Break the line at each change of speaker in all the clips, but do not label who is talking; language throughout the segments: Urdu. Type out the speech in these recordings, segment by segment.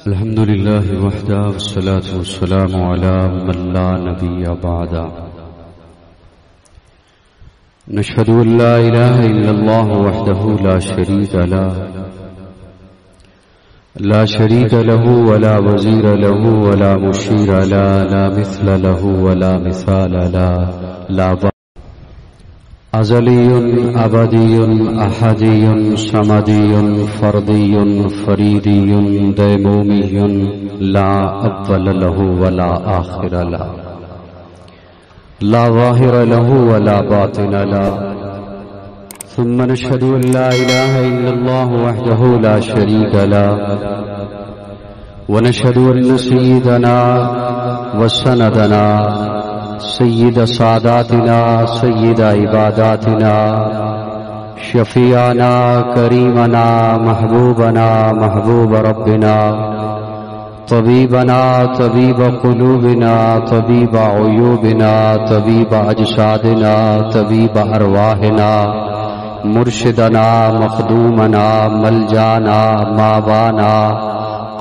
الحمد لله وحده والصلاة والسلام على من لا نبي بعده. نشهد أن لا إله إلا الله وحده لا شريك له ولا وزير له ولا مشير له لا مثل له ولا مثال له لا أزلي أبدي أحدي صمدي فردي فريدي ديمومي لا أول له ولا آخر له لا ظاهر له ولا باطن له. ثم نشهد أن لا إله إلا الله وحده لا شريك له ونشهد أن سيدنا وسندنا سيد ساداتنا سيد عباداتنا شفيعنا كريمنا محبوبنا محبوب ربنا طبيبنا طبيب قلوبنا طبيب عيوبنا طبيب أجسادنا طبيب أرواحنا مرشدنا مخدومنا ملجانا مابانا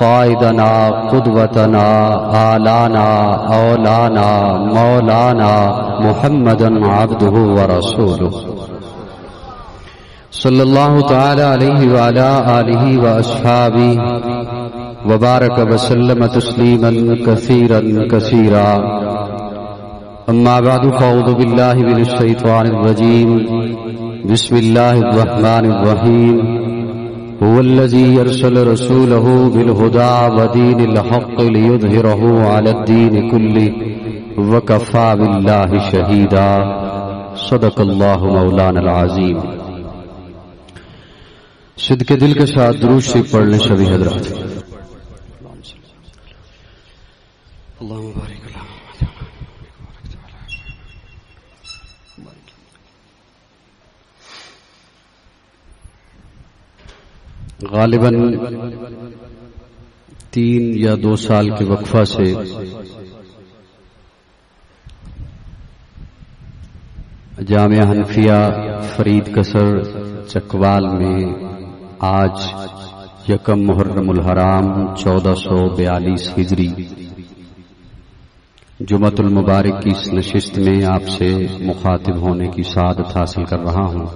قائدنا قدوتنا آلانا اولانا مولانا محمدا عبده ورسوله صلی اللہ تعالی علیہ وعلى آلہ وأصحابہ وبارک وسلم تسلیما کثیرا کثیرا. اما بعد فاعوذ باللہ من الشیطان الرجیم. بسم اللہ الرحمن الرحیم. هو الذي يرسل رسوله بالهدى ودين الحق ليظهره على الدين كله وكفى بالله شهيدا. صدق الله مولانا العظيم. صدق دل کے ساتھ درود شریف پڑھ لیں سبھی حضرات. اللهم بارك لنا غالباً 3 یا 2 سال کے وقفہ سے جامعہ حنفیہ فرید قصر چکوال میں آج 1 محرم الحرام 1442 ہجری جمعۃ المبارک کی اس نشست میں آپ سے مخاطب ہونے کی سعادت حاصل کر رہا ہوں.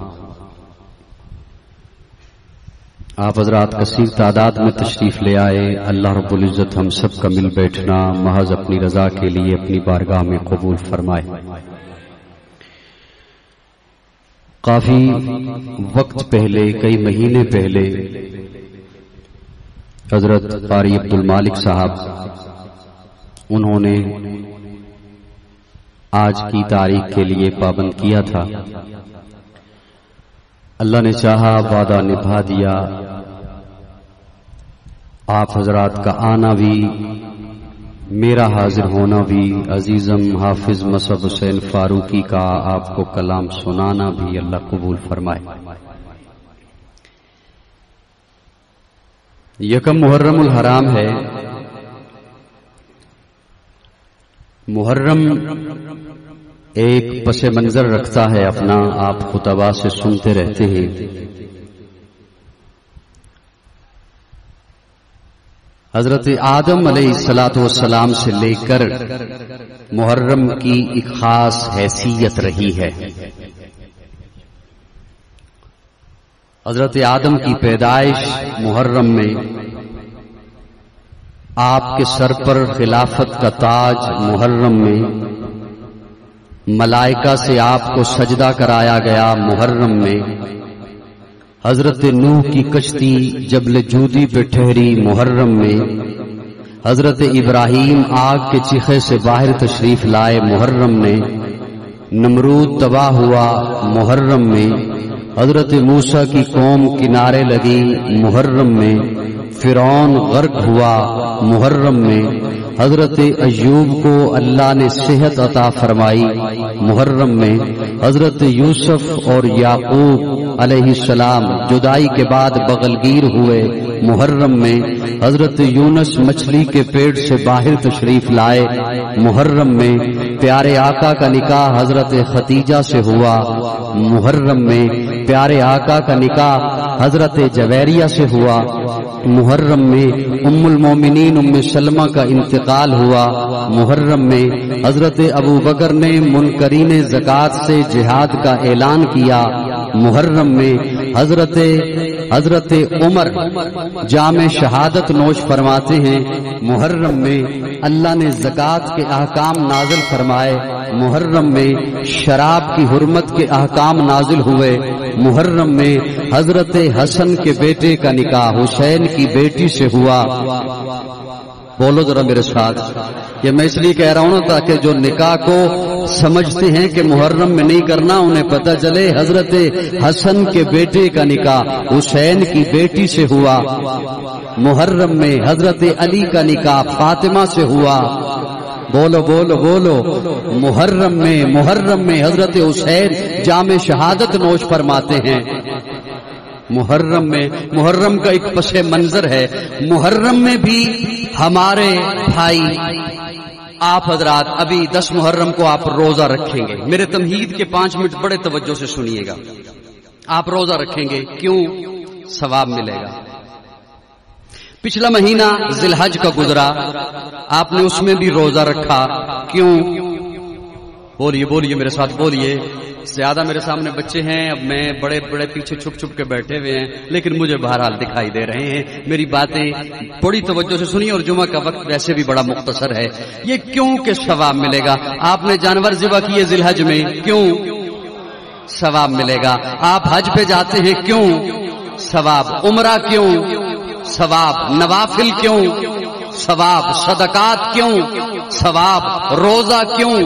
آپ حضرات کثیر تعداد میں تشریف لے آئے. اللہ رب العزت ہم سب کا مل بیٹھنا محض اپنی رضا کے لیے اپنی بارگاہ میں قبول فرمائے. کافی وقت پہلے کئی مہینے پہلے حضرت قاری عبد المالک صاحب انہوں نے آج کی تاریخ کے لیے پابند کیا تھا. اللہ نے چاہا وعدہ نبھا دیا. آپ حضرات کا آنا بھی میرا حاضر ہونا بھی عزیزم حافظ مصعب حسین فاروقی کا آپ کو کلام سنانا بھی اللہ قبول فرمائے. 1 محرم الحرام ہے. محرم ایک پس منظر رکھتا ہے اپنا. آپ خطبہ سے سنتے رہتے ہیں. حضرت آدم علیہ السلام سے لے کر محرم کی ایک خاص حیثیت رہی ہے. حضرت آدم کی پیدائش محرم میں، آپ کے سر پر خلافت کا تاج محرم میں، ملائکہ سے آپ کو سجدہ کرایا گیا محرم میں، حضرت نوح کی کشتی جبل جودی پہ ٹھہری محرم میں، حضرت ابراہیم آگ کے چیخے سے باہر تشریف لائے محرم میں، نمرود تباہ ہوا محرم میں، حضرت موسیٰ کی قوم کنارے لگی محرم میں، فرعون غرق ہوا محرم میں، حضرت ایوب کو اللہ نے صحت عطا فرمائی محرم میں، حضرت یوسف اور یعقوب علیہ السلام جدائی کے بعد بغلگیر ہوئے محرم میں، حضرت یونس مچھلی کے پیٹ سے باہر تشریف لائے محرم میں، پیارے آقا کا نکاح حضرت ختیجہ سے ہوا، محرم میں پیارے آقا کا نکاح حضرت جویریہ سے ہوا، محرم میں ام المومنین ام سلمہ کا انتقال ہوا، محرم میں حضرت ابو بکر نے منکرین زکوٰۃ سے جہاد کا اعلان کیا، محرم میں حضرت عمر جام شہادت نوش فرماتے ہیں، محرم میں اللہ نے زکوٰۃ کے احکام نازل فرمائے، محرم میں شراب کی حرمت کے احکام نازل ہوئے، محرم میں حضرت حسن کے بیٹے کا نکاح حسین کی بیٹی سے ہوا۔ بولو ذرا میرے ساتھ، یہ میں اس لیے کہہ رہا ہوں نا تاکہ جو نکاح کو سمجھتے ہیں کہ محرم میں نہیں کرنا انہیں پتہ چلے حضرت حسن کے بیٹے کا نکاح حسین کی بیٹی سے ہوا، محرم میں حضرت علی کا نکاح فاطمہ سے ہوا۔ بولو بولو بولو، محرم میں حضرت حسین جام شہادت نوش فرماتے ہیں۔ محرم کا ایک پس منظر ہے، محرم میں بھی ہمارے بھائی آپ حضرات ابھی 10 محرم کو آپ روزہ رکھیں گے، میرے تمہید کے 5 منٹ بڑے توجہ سے سنیے گا، آپ روزہ رکھیں گے، کیوں؟ ثواب ملے گا۔ پچھلا مہینہ ذی الحج کا گزرا، آپ نے اس میں بھی روزہ رکھا، کیوں؟ بولیے میرے ساتھ بولیے۔ زیادہ میرے سامنے بچے ہیں، اب میں بڑے پیچھے چھپ کے بیٹھے ہوئے ہیں، لیکن مجھے بہرحال دکھائی دے رہے ہیں، میری باتیں بڑی توجہ سے سنیے، اور جمعہ کا وقت ویسے بھی بڑا مختصر ہے۔ یہ کیوں کہ ثواب ملے گا؟ آپ نے جانور ذبح کیے ذی الحج میں، کیوں؟ ثواب ملے گا۔ آپ حج پہ جاتے ہیں، کیوں؟ ثواب۔ عمرہ کیوں؟ ثواب۔ نوافل کیوں؟ ثواب۔ صدقات کیوں؟ ثواب۔ روزہ کیوں؟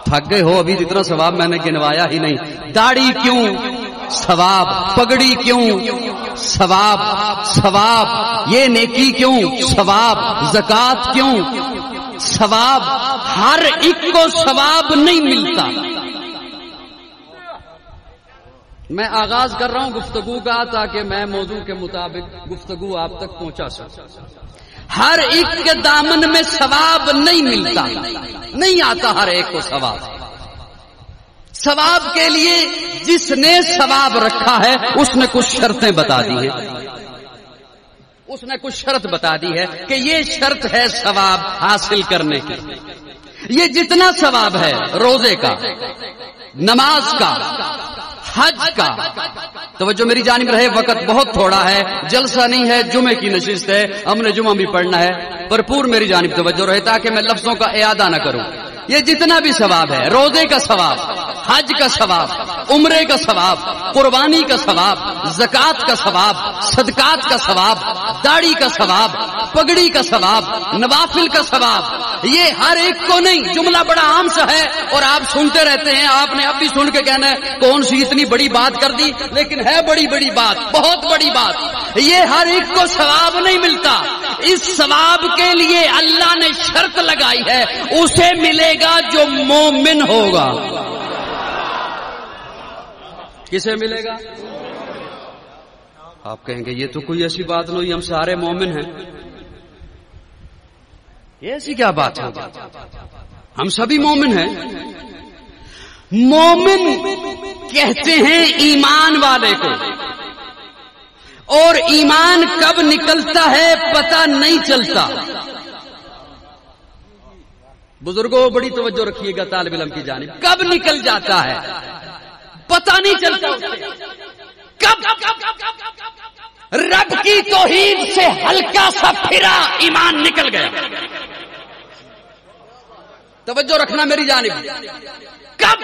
تھک گئے ہو ابھی اتنا ثواب میں نے گنوایا ہی نہیں۔ داڑھی کیوں؟ ثواب۔ پگڑی کیوں؟ ثواب۔ یہ نیکی کیوں؟ ثواب۔ زکوٰۃ کیوں؟ ثواب۔ ہر ایک کو ثواب نہیں ملتا۔ میں آغاز کر رہا ہوں گفتگو کا تاکہ میں موضوع کے مطابق گفتگو آپ تک پہنچا سکوں۔ ہر ایک کے دامن میں ثواب نہیں ملتا، نہیں آتا ہر ایک کو ثواب۔ ثواب کے لیے جس نے ثواب رکھا ہے اس نے کچھ شرطیں بتا دی ہیں، اس نے کچھ شرط بتا دی ہے کہ یہ شرط ہے ثواب حاصل کرنے کی۔ یہ جتنا ثواب ہے روزے کا، نماز کا، حج کا، توجہ میری جانب رہے، وقت بہت تھوڑا ہے، جلسہ نہیں ہے، جمعے کی نشست ہے، ہم نے جمعہ بھی پڑھنا ہے، بھرپور میری جانب توجہ رہے تاکہ میں لفظوں کا اعادہ نہ کروں۔ یہ جتنا بھی ثواب ہے، روزے کا ثواب، حج کا ثواب، عمرے کا ثواب، قربانی کا ثواب، زکوٰۃ کا ثواب، صدقات کا ثواب، داڑھی کا ثواب، پگڑی کا ثواب، نوافل کا ثواب، یہ ہر ایک کو نہیں۔ جملہ بڑا عام سا ہے اور آپ سنتے رہتے ہیں، آپ نے اب بھی سن کے کہنا ہے کون سی اتنی بڑی بات کر دی، لیکن ہے بڑی بات، بہت بڑی بات۔ یہ ہر ایک کو ثواب نہیں ملتا، اس ثواب کے لیے اللہ نے شرط لگائی ہے، اسے ملے گا جو مومن ہوگا۔ کسے ملے گا؟ آپ کہیں گے یہ تو کوئی ایسی بات نہیں، ہم سارے مومن ہیں، یہ ایسی کیا بات ہے؟ ہم سبھی مومن ہیں۔ مومن کہتے ہیں ایمان والے کو، اور ایمان کب نکلتا ہے پتہ نہیں چلتا۔ بزرگوں بڑی توجہ رکھیے گا طالب علم کی جانب، کب نکل جاتا ہے پتہ نہیں چلتا۔ کب رب کی توحید سے ہلکا سا پھرا ایمان نکل گیا، توجہ رکھنا میری جانب۔ کب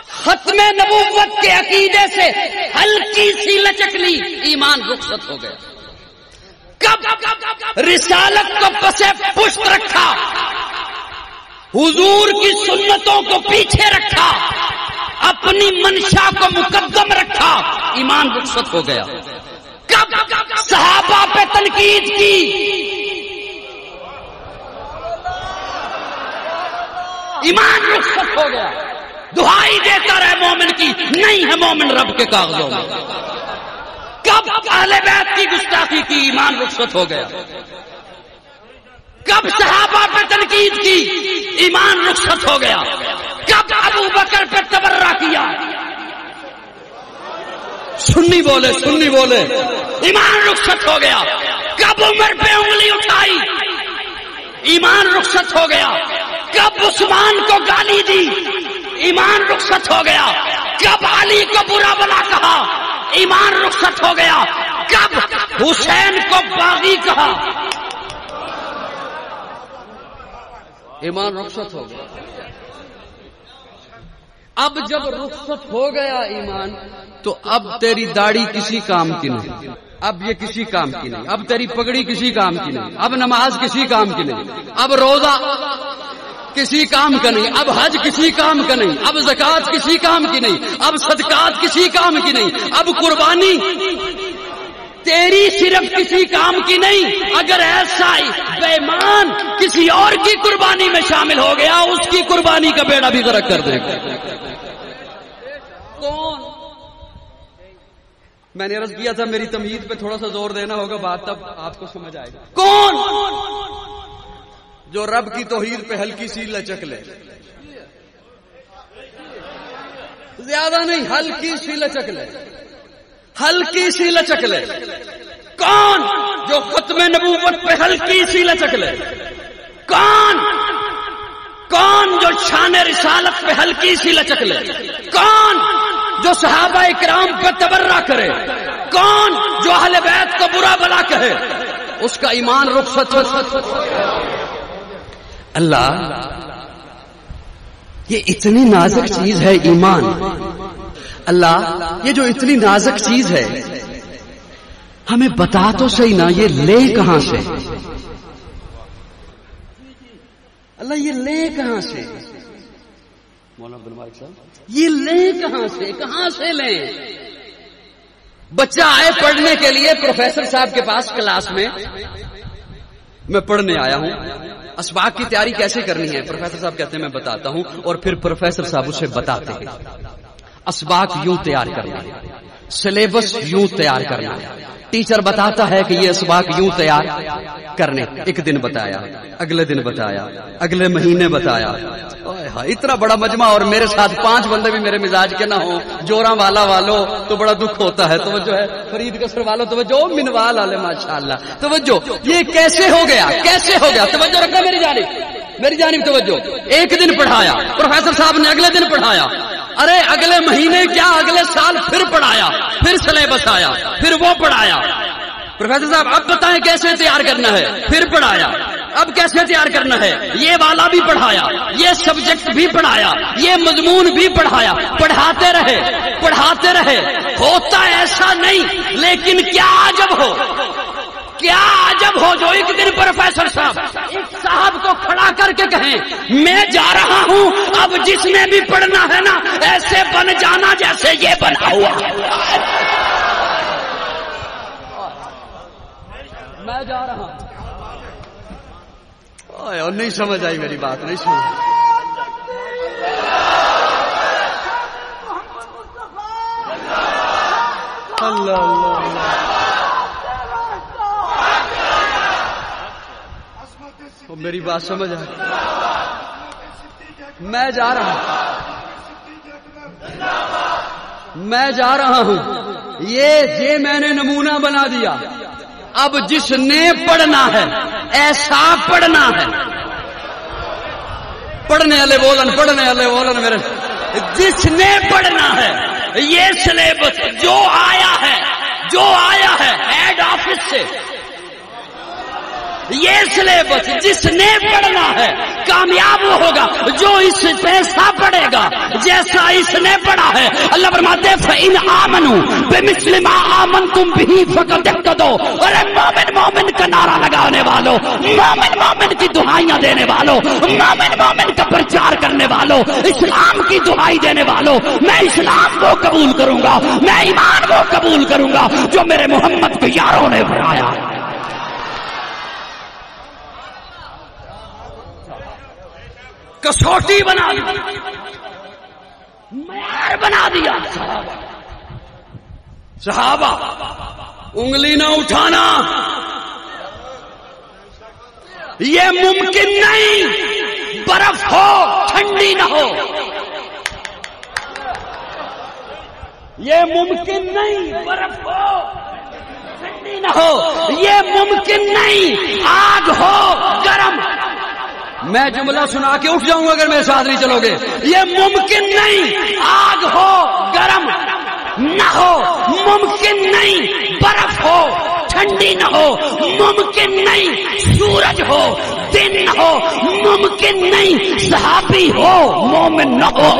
ختم نبوت کے عقیدے سے ہلکی سی لچک لی ایمان رخصت ہو گیا۔ کب رسالت کو پسے پشت رکھا، حضور کی سنتوں کو پیچھے رکھا، اپنی منشا کو مقدم رکھا، ایمان رخصت ہو گیا۔ کب صحابہ پہ تنقید کی، ایمان رخصت ہو گیا۔ دہائی دیتا رہے مومن کی، نہیں ہے مومن رب کے کاغذوں میں۔ کب اہل بیت کی گستاخی کی، ایمان رخصت ہو گیا۔ کب صحابہ پہ تنقید کی، رخصت ہو گیا؟ کب ابو بکر پہ تبرہ کیا؟ سنی بولے ایمان رخصت ہو گیا؟ کب عمر پہ انگلی اٹھائی؟ ایمان رخصت ہو گیا؟ کب عثمان کو گالی دی؟ ایمان رخصت ہو گیا؟ کب علی کو برا بلا کہا؟ ایمان رخصت ہو گیا؟ کب حسین کو باغی کہا؟ ایمان رخصت ہو گیا۔ اب جب رخصت ہو گیا ایمان، تو اب تیری داڑھی کسی کام کی نہیں، اب یہ کسی کام کی نہیں، اب تیری پگڑی کسی کام کی نہیں، اب نماز کسی کام کی نہیں، اب روزہ کسی کام کا نہیں، اب حج کسی کام کا نہیں، اب زکوٰۃ کسی کام کی نہیں، اب صدقات کسی کام کی نہیں، اب قربانی تیری صرف کسی کام کی نہیں۔ اگر ایسا بے ایمان کسی اور کی قربانی میں شامل ہو گیا، اس کی قربانی کا بیڑا بھی غرق کر دے گا۔ کون؟ میں نے عرض کیا تھا میری تمہید پہ تھوڑا سا زور دینا ہوگا، بات تب آپ کو سمجھ آئے گا۔ کون؟ جو رب کی توحید پہ ہلکی سی لچک لے، زیادہ نہیں، ہلکی سی لچک لے، ہلکی سی لچک لے۔ کون؟ جو ختم نبوت پہ ہلکی سی لچک لے۔ کون؟ جو شان رسالت پہ ہلکی سی لچک لے۔ کون؟ جو صحابہ اکرام پہ تبرہ کرے۔ کون؟ جو اہل بیت کو برا بلا کہے، اس کا ایمان رخصت۔ اللہ، یہ اتنی نازک چیز ہے ایمان، اللہ یہ جو اتنی نازک چیز ہے، ہمیں بتا تو صحیح نا یہ لے کہاں سے؟ اللہ یہ لے کہاں سے؟ مولانا عبد المالک صاحب یہ لے کہاں سے لیں؟ بچہ آئے پڑھنے کے لیے پروفیسر صاحب کے پاس کلاس میں پڑھنے آیا ہوں، اسباق کی تیاری کیسے کرنی ہے؟ پروفیسر صاحب کہتے ہیں میں بتاتا ہوں، اور پھر پروفیسر صاحب اسے بتاتے ہیں اسباق یوں تیار کرنا ہے، سلیبس یوں تیار کرنا ہے، ٹیچر بتاتا ہے کہ یہ اسباق یوں تیار کرنے، ایک دن بتایا، اگلے دن بتایا، اگلے مہینے بتایا، اتنا بڑا مجمع، اور میرے ساتھ 5 بندے بھی میرے مزاج کے نہ ہوں، جوراں والا والو تو بڑا دکھ ہوتا ہے، توجہ ہے، فرید قصر والو توجہ، منوال والے ماشاءاللہ توجہ، یہ کیسے ہو گیا؟ توجہ رکھنا میری جانب توجہ۔ ایک دن پڑھایا پروفیسر صاحب نے، اگلے دن پڑھایا، ارے اگلے مہینے کیا اگلے سال پھر پڑھایا، پھر سلیبس آیا، پھر وہ پڑھایا۔ پروفیسر صاحب اب بتائیں کیسے تیار کرنا ہے؟ پھر پڑھایا، اب کیسے تیار کرنا ہے؟ یہ والا بھی پڑھایا، یہ سبجیکٹ بھی پڑھایا، یہ مضمون بھی پڑھایا، پڑھاتے رہے، ہوتا ایسا نہیں، لیکن کیا عجب ہو جو ایک دن پروفیسر صاحب ایک صاحب کو کھڑا کر کے کہیں میں جا رہا ہوں، اب جس نے بھی پڑھنا ہے نا ایسے بن جانا جیسے یہ بنا ہوا، میں جا رہا ہوں۔ اور نہیں سمجھ آئی میری بات، نہیں سمجھ اللہ میری بات سمجھ آئی؟ میں جا رہا ہوں، یہ میں نے نمونہ بنا دیا، اب جس نے پڑھنا ہے ایسا پڑھنا ہے، پڑھنے والے بولن میرے، جس نے پڑھنا ہے یہ سلیبس جو آیا ہے ہیڈ آفس سے، یہ سلیبس جس نے پڑھنا ہے کامیاب ہوگا، جو اس پیسہ پڑھے گا جیسا اس نے پڑھا ہے۔ اللہ فرماتے ہیں فَإِنْ آمَنُوا بِمِثْلِ مَا آمَنْتُمْ بِهِ فَقَدْ اهْتَدَوْا۔ ارے مومن کا نعرہ لگانے والوں، مومن کی دعائیاں دینے والوں، مومن کا پرچار کرنے والوں، اسلام کی دعائی دینے والوں، میں اسلام کو قبول کروں گا، میں ایمان کو قبول کروں گا جو میرے محمد کے یاروں نے بنایا۔ کسوٹی بنا دی، معیار بنا دیا۔ صحابہ انگلی نہ اٹھانا، یہ ممکن نہیں، برف ہو ٹھنڈی نہ ہو. یہ ممکن نہیں برف ہو ٹھنڈی نہ ہو. یہ ممکن نہیں آگ ہو گرم. میں جملہ سنا کے اٹھ جاؤں گا اگر میرے ساتھ نہیں چلو گے. یہ ممکن نہیں آگ ہو گرم نہ ہو. ممکن نہیں برف ہو ٹھنڈی نہ ہو. ممکن نہیں سورج ہو دن نہ ہو. ممکن نہیں صحابی ہو مومن نہ ہو.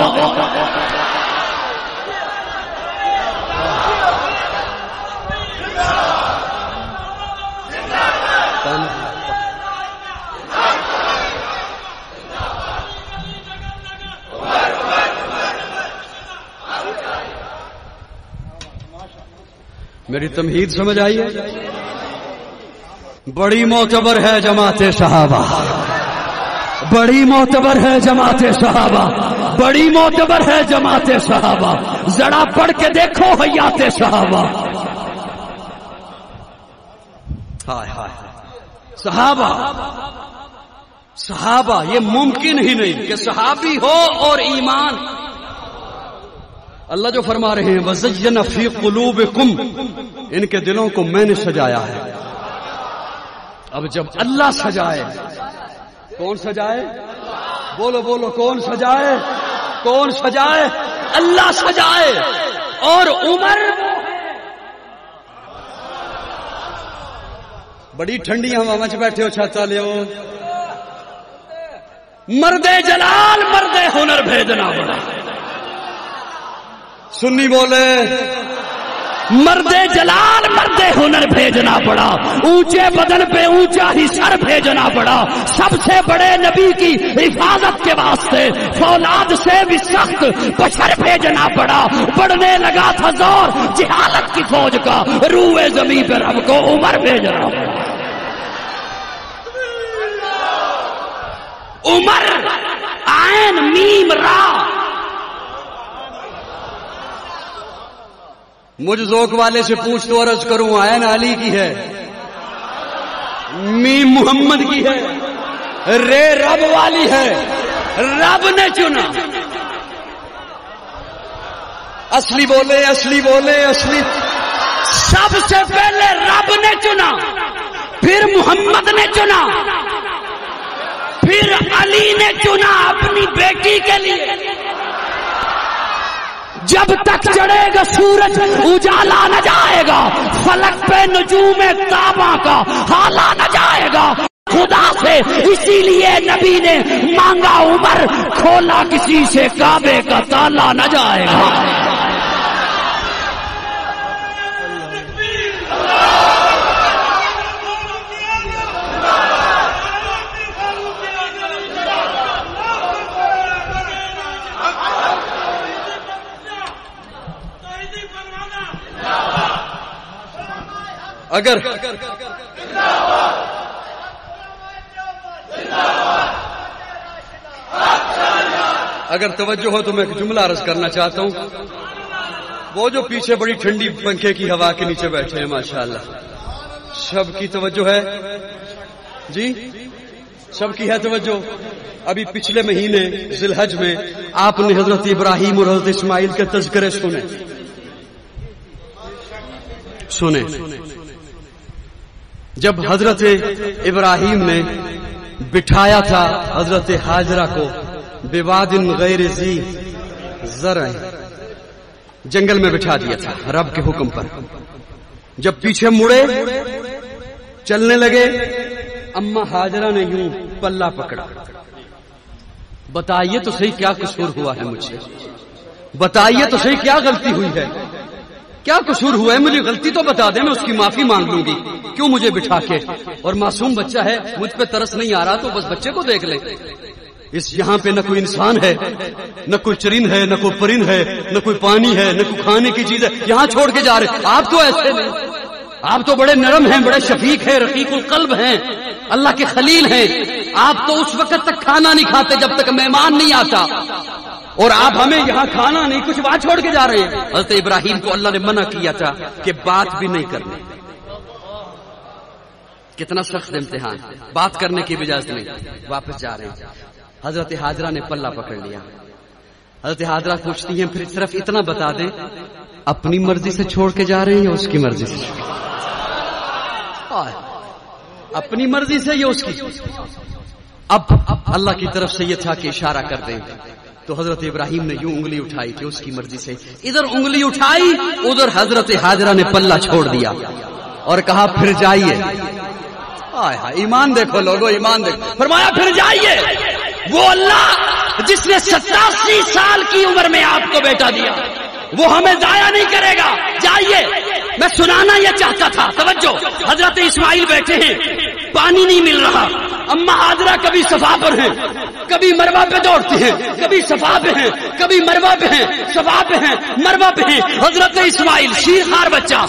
میری تمہید سمجھ آئی ہے؟ بڑی معتبر ہے جماعت صحابہ. بڑی معتبر ہے جماعت صحابہ. بڑی معتبر ہے جماعت صحابہ. ذرا پڑھ کے دیکھو حیات صحابہ. ہائے ہائے صحابہ. صحابہ یہ ممکن ہی نہیں کہ صحابی ہو اور ایمان. اللہ جو فرما رہے ہیں وَزَيَّنَ فِي قُلُوبِكُمْ، ان کے دلوں کو میں نے سجایا ہے. اب جب اللہ سجائے، کون سجائے؟ بولو بولو، کون سجائے؟ کون سجائے؟ اللہ سجائے. اور عمر بڑی ٹھنڈی ہوا میں بیٹھے ہو چھت والے ہو. مرد جلال مرد ہنر بھیجنا پڑا. سنی بولے مرد جلال مرد ہنر بھیجنا پڑا. اونچے بدن پہ اونچا ہی سر بھیجنا پڑا. سب سے بڑے نبی کی حفاظت کے واسطے فولاد سے بھی سخت بشر بھیجنا پڑا. بڑھنے لگا تھا زور جہالت کی فوج کا. روئے زمین پہ رب کو عمر بھیجنا پڑا. عمر عین میم را. مجھ ذوق والے سے پوچھ تو عرض کروں عین علی کی ہے، میم محمد کی ہے، رے رب والی ہے. رب نے چنا. اصلی بولے اصلی بولے اصلی. سب سے پہلے رب نے چنا، پھر محمد نے چنا، پھر علی نے چنا اپنی بیٹی کے لیے. جب تک چڑھے گا سورج اجالا نہ جائے گا. فلک پہ نجوم تاباں کا حالا نہ جائے گا خدا سے. اسی لیے نبی نے مانگا عمر، کھولا کسی سے کعبے کا تالا نہ جائے گا. اگر توجہ ہو تو میں ایک جملہ عرض کرنا چاہتا ہوں. وہ جو پیچھے بڑی ٹھنڈی پنکھے کی ہوا کے نیچے بیٹھے ہیں ماشاءاللہ، سب کی توجہ ہے جی؟ سب کی ہے توجہ. ابھی پچھلے مہینے ذی الحج میں آپ نے حضرت ابراہیم اور حضرت اسماعیل کے تذکرے سنے. جب حضرت ابراہیم نے بٹھایا تھا حضرت ہاجرہ کو بواد غیر ذی زرع، جنگل میں بٹھا دیا تھا رب کے حکم پر. جب پیچھے مڑے چلنے لگے، اما ہاجرہ نے یوں پلہ پکڑا. بتائیے تو صحیح کیا قصور ہوا ہے مجھ سے؟ بتائیے تو صحیح کیا غلطی ہوئی ہے؟ کیا قصور ہوا ہے؟ مجھے غلطی تو بتا دیں، میں اس کی معافی مانگ لوں گی. کیوں مجھے بٹھا کے؟ اور معصوم بچہ ہے، مجھ پہ ترس نہیں آ رہا تو بس بچے کو دیکھ لیں. اس یہاں پہ نہ کوئی انسان ہے، نہ کوئی چرند ہے، نہ کوئی پرند ہے، نہ کوئی پانی ہے، نہ کوئی کھانے کی چیز ہے. یہاں چھوڑ کے جا رہے. آپ تو ایسے نہیں، آپ تو بڑے نرم ہیں، بڑے شفیق ہیں، رقیق القلب ہیں، اللہ کے خلیل ہیں. آپ تو اس وقت تک کھانا نہیں کھاتے جب تک مہمان نہیں آتا، اور آپ ہمیں یہاں کھانا نہیں کچھ وہاں چھوڑ کے جا رہے ہیں. حضرت ابراہیم کو اللہ نے منع کیا تھا کہ بات بھی نہیں کرنی. کتنا سخت امتحان، بات کرنے کی بھی اجازت نہیں. واپس جا رہے ہیں. حضرت حاجرہ نے پلہ پکڑ لیا. حضرت حاجرہ پوچھتی ہیں پھر صرف اتنا بتا دیں اپنی مرضی سے چھوڑ کے جا رہے ہیں یا اس کی مرضی سے؟ اپنی مرضی سے یا اس کی؟ اب اللہ کی طرف سے یہ تھا کہ اشارہ کر دیں. تو حضرت ابراہیم نے یوں انگلی اٹھائی کہ اس کی مرضی سے. ادھر انگلی اٹھائی ادھر حضرت حاجرہ نے پلہ چھوڑ دیا اور کہا پھر جائیے. ایمان دیکھو لوگو، ایمان دیکھو. فرمایا پھر جائیے. وہ اللہ جس نے 87 سال کی عمر میں آپ کو بیٹا دیا وہ ہمیں ضائع نہیں کرے گا. جائیے. میں سنانا یہ چاہتا تھا. توجہ. حضرت اسماعیل بیٹھے ہیں، پانی نہیں مل رہا. اما حاجرہ کبھی صفا پر ہیں، کبھی مروا پہ دوڑتے ہیں، کبھی صفا پہ ہیں، کبھی مروا پہ ہیں، صفا پہ ہیں، مروا پہ ہیں. حضرت اسماعیل شیرخوار بچہ،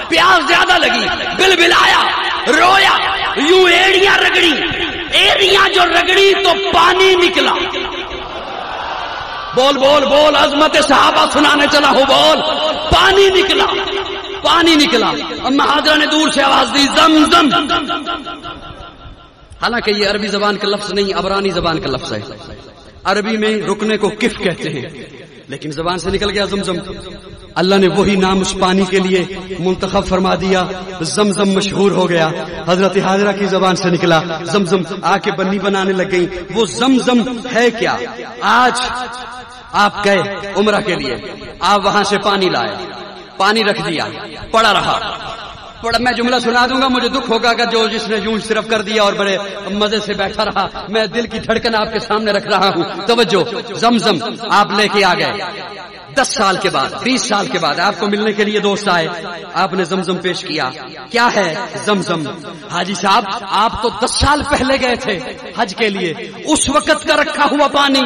پیاس زیادہ لگی، بل بلایا، رویا، یوں ایڑیاں رگڑی. ایڑیاں جو رگڑی تو پانی نکلا. بول بول بول، عظمت صحابہ سنانے چلا ہوں. بول. پانی نکلا، پانی نکلا. اما حاجرہ نے دور سے آواز دی زمزم. حالانکہ یہ عربی زبان کا لفظ نہیں، عبرانی زبان کا لفظ ہے. عربی میں رکنے کو کف کہتے ہیں، لیکن زبان سے نکل گیا زمزم. اللہ نے وہی نام اس پانی کے لیے منتخب فرما دیا. زمزم مشہور ہو گیا. حضرت حاجرہ کی زبان سے نکلا زمزم. آ کے بنی بنانے لگ گئی. وہ زمزم ہے کیا؟ آج آپ گئے عمرہ کے لیے، آپ وہاں سے پانی لائے، پانی رکھ دیا، پڑا رہا. میں جملہ سنا دوں گا، مجھے دکھ ہوگا کہ جو جس نے یوں صرف کر دیا اور بڑے مزے سے بیٹھا رہا. میں دل کی دھڑکن آپ کے سامنے رکھ رہا ہوں. توجہ. زمزم آپ لے کے آ گئے. 10 سال کے بعد، 20 سال کے بعد آپ کو ملنے کے لیے دوست آئے. آپ نے زمزم پیش کیا. کیا ہے زمزم؟ حاجی صاحب آپ تو 10 سال پہلے گئے تھے حج کے لیے، اس وقت کا رکھا ہوا پانی،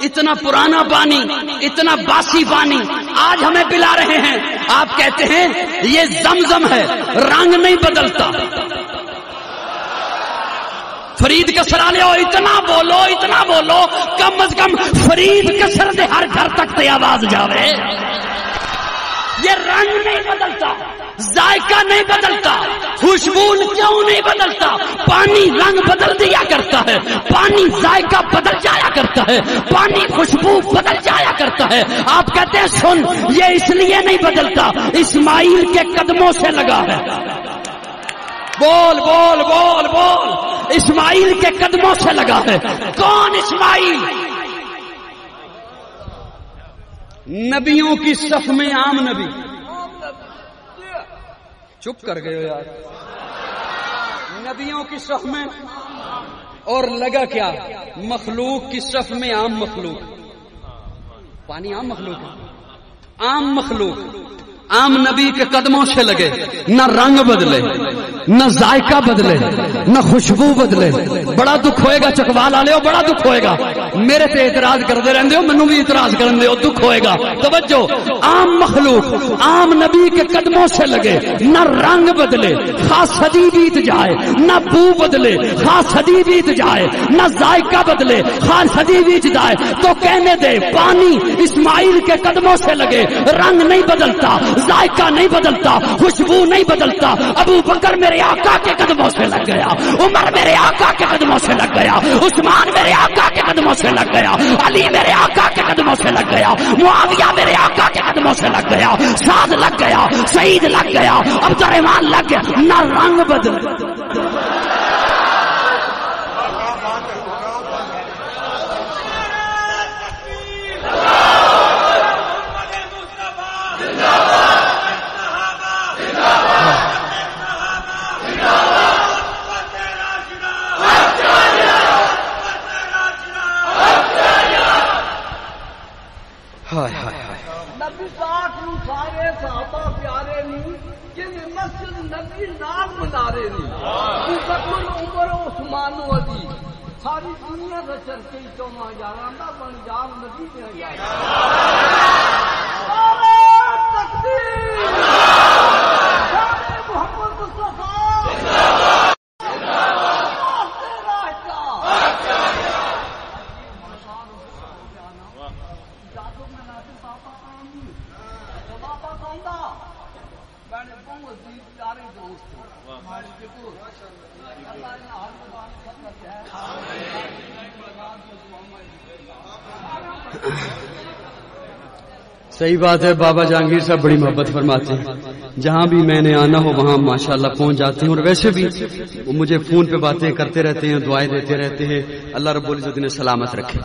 اتنا پرانا پانی، اتنا باسی پانی آج ہمیں پلا رہے ہیں. آپ کہتے ہیں یہ زمزم ہے، رنگ نہیں بدلتا. فرید کسرا لے. اتنا بولو، اتنا بولو، کم از کم فرید کسر دے ہر گھر تک تے آواز جاوے. یہ رنگ نہیں بدلتا، ذائقہ نہیں بدلتا، خوشبو کیوں نہیں بدلتا؟ پانی رنگ بدل دیا کرتا ہے، پانی ذائقہ بدل جایا کرتا ہے، پانی خوشبو بدل جایا کرتا ہے. آپ کہتے ہیں سن یہ اس لیے نہیں بدلتا، اسماعیل کے قدموں سے لگا ہے. بول بول بول بول. اسماعیل کے قدموں سے لگا ہے. کون اسماعیل؟ نبیوں کی صف میں عام نبی. چپ کر گئے ہو یار. نبیوں کی صف میں اور لگا کیا؟ مخلوق کی صف میں عام مخلوق. پانی عام مخلوق ہے، عام مخلوق عام نبی کے قدموں سے لگے. نہ رنگ بدلے، نہ ذائقہ بدلے، نہ خوشبو بدلے. بڑا دکھ ہوئے گا چکوال والے ہو، بڑا دکھ ہوئے گا. میرے تے اعتراض کرتے رہندے ہو، مینوں بھی اعتراض کرن دے ہو، دکھ ہوئے گا. توجہ. عام مخلوق عام نبی کے قدموں سے لگے. نہ رنگ بدلے خاص صدی بیت جائے، نہ بو بدلے خاص صدی بیت جائے، نہ ذائقہ بدلے خاص صدی بیت جائے. تو کہنے دے پانی اسماعیل کے قدموں سے لگے، رنگ نہیں بدلتا، ذائقہ نہیں بدلتا، خوشبو نہیں بدلتا. ابو بکر میرے آقا کے قدموں سے لگ گیا، عمر میرے آقا کے قدموں سے لگ گیا، عثمان میرے آقا کے قدموں سے لگ گیا، علی میرے آقا کے قدموں سے لگ گیا، معاویہ میرے آقا کے قدموں سے لگ گیا، سعد لگ گیا، سعید لگ گیا، عبد الرحمان لگ گیا. نہ رنگ بدل.
نبی پاک نو سارے صحابہ پیارے نہیں، جن مسجد نبی نام منارے نہیں. بکر عمر عثمان علی ساری دنیا کا چرچے تو ماں جانا بن جان نبی نے تکبیر. محمد مصطفیٰ
صحیح بات ہے، بابا جہانگیر صاحب بڑی محبت فرماتے ہیں، جہاں بھی میں نے آنا ہو وہاں ماشاءاللہ پہنچ جاتے ہیں، اور ویسے بھی وہ مجھے فون پہ باتیں کرتے رہتے ہیں، دعائیں دیتے رہتے ہیں۔ اللہ رب العزت نے سلامت رکھے،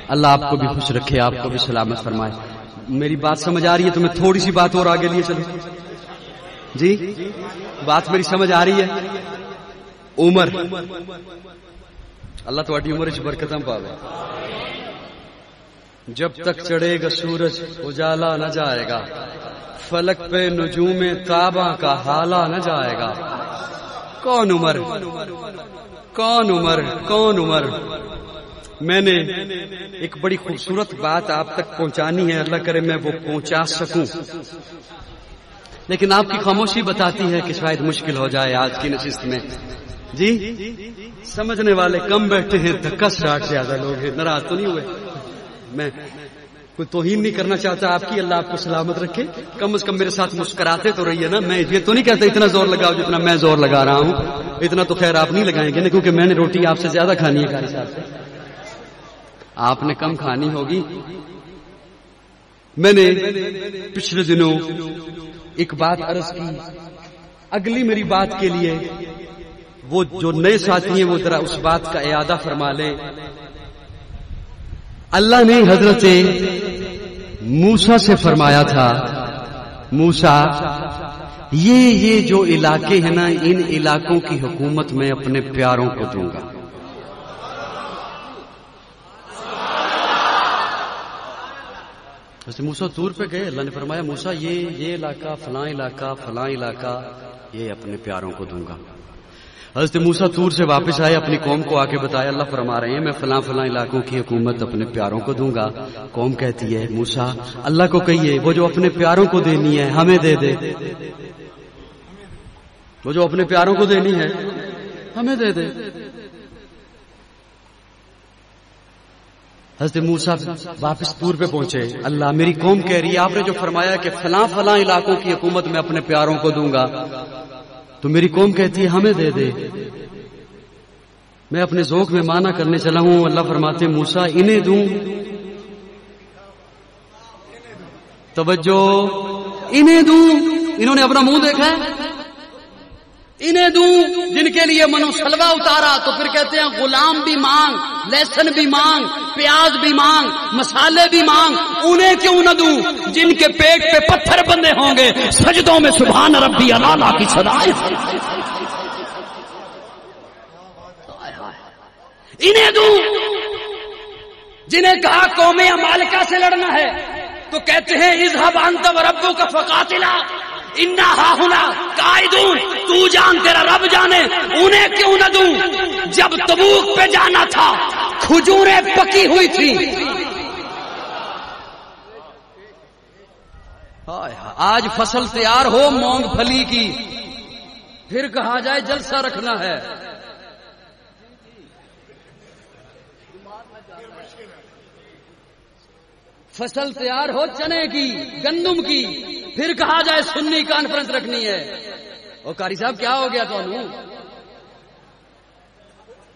اللہ آپ کو بھی خوش رکھے، آپ کو بھی سلامت فرمائے۔ میری بات سمجھ آ رہی ہے؟ تو میں تھوڑی سی بات اور آگے لیے چلوں جی، بات میری سمجھ آ رہی ہے؟ عمر، اللہ تہاڈی عمر وچ برکتاں پاوے۔ جب تک چڑھے گا سورج اجالا نہ جائے گا، فلک پہ نجوم تاباں کا حالا نہ جائے گا۔ کون عمر، کون عمر، کون عمر؟ میں نے ایک بڑی خوبصورت بات آپ تک پہنچانی ہے، اللہ کرے میں وہ پہنچا سکوں، لیکن آپ کی خاموشی بتاتی ہے کہ شاید مشکل ہو جائے آج کی نشست میں۔ جی، سمجھنے والے کم بیٹھے ہیں، دھکا سٹارٹ زیادہ لوگ ہیں، ناراض تو نہیں ہوئے؟ میں کوئی توہین نہیں کرنا چاہتا آپ کی، اللہ آپ کو سلامت رکھے، کم از کم میرے ساتھ مسکراتے تو رہیے نا۔ میں یہ تو نہیں کہتا اتنا زور لگاؤ جتنا میں زور لگا رہا ہوں، اتنا تو خیر آپ نہیں لگائیں گے نا، کیونکہ میں نے روٹی آپ سے زیادہ کھانی ہے قاری صاحب سے، آپ نے کم کھانی ہوگی۔ میں نے پچھلے دنوں ایک بات عرض کی، اگلی میری بات کے لیے وہ جو نئے ساتھی ہیں وہ ذرا اس بات کا اعادہ فرما لیں۔ اللہ نے حضرت موسیٰ سے فرمایا تھا، موسیٰ یہ جو علاقے ہیں نا، ان علاقوں کی حکومت میں اپنے پیاروں کو دوں گا۔ حضرت موسیٰ طور پہ گئے، اللہ نے فرمایا موسیٰ یہ علاقہ، فلاں علاقہ، فلاں علاقہ، یہ اپنے پیاروں کو دوں گا۔ حضرت موسیٰ طور سے واپس آئے، اپنی قوم کو آ کے بتایا، اللہ فرما رہے ہیں میں فلاں فلاں علاقوں کی حکومت اپنے پیاروں کو دوں گا۔ قوم کہتی ہے موسیٰ اللہ کو کہیے وہ جو اپنے پیاروں کو دینی ہے ہمیں دے دے، وہ جو اپنے پیاروں کو دینی ہے ہمیں دے دے۔ حضرت موسیٰ واپس طور پہ پہنچے، اللہ میری قوم کہہ رہی ہے آپ نے جو فرمایا کہ فلاں فلاں علاقوں کی حکومت میں اپنے پیاروں کو دوں گا، تو میری قوم کہتی ہے ہمیں دے دے۔ میں اپنے ذوق میں معنی کرنے چلا ہوں، اللہ فرماتے ہیں موسیٰ انہیں دوں، توجہ، انہیں دوں، انہوں نے اپنا منہ دیکھا ہے، انہیں دوں جن کے لیے منو سلوا اتارا، تو پھر کہتے ہیں غلام بھی مانگ، لہسن بھی مانگ، پیاز بھی مانگ، مسالے بھی مانگ، انہیں کیوں نہ دوں جن کے پیٹ پہ پتھر بندے ہوں گے، سجدوں میں سبحان ربی الاعلی کی صدائیں، انہیں دوں جنہیں کہا قوم عمالقہ سے لڑنا ہے تو کہتے ہیں اذهب انت وربک فقاتلا انا ہاہنا قاعدون، تو جان تیرا رب جانے، انہیں کیوں نہ دوں جب تبوک پہ جانا تھا کھجوریں پکی ہوئی تھی۔ آج فصل تیار ہو مونگ پھلی کی، پھر کہا جائے جلسہ رکھنا ہے۔ فصل تیار ہو چنے کی، گندم کی، پھر کہا جائے سنی کانفرنس رکھنی ہے۔ اور قاری صاحب کیا ہو گیا تمہیں؟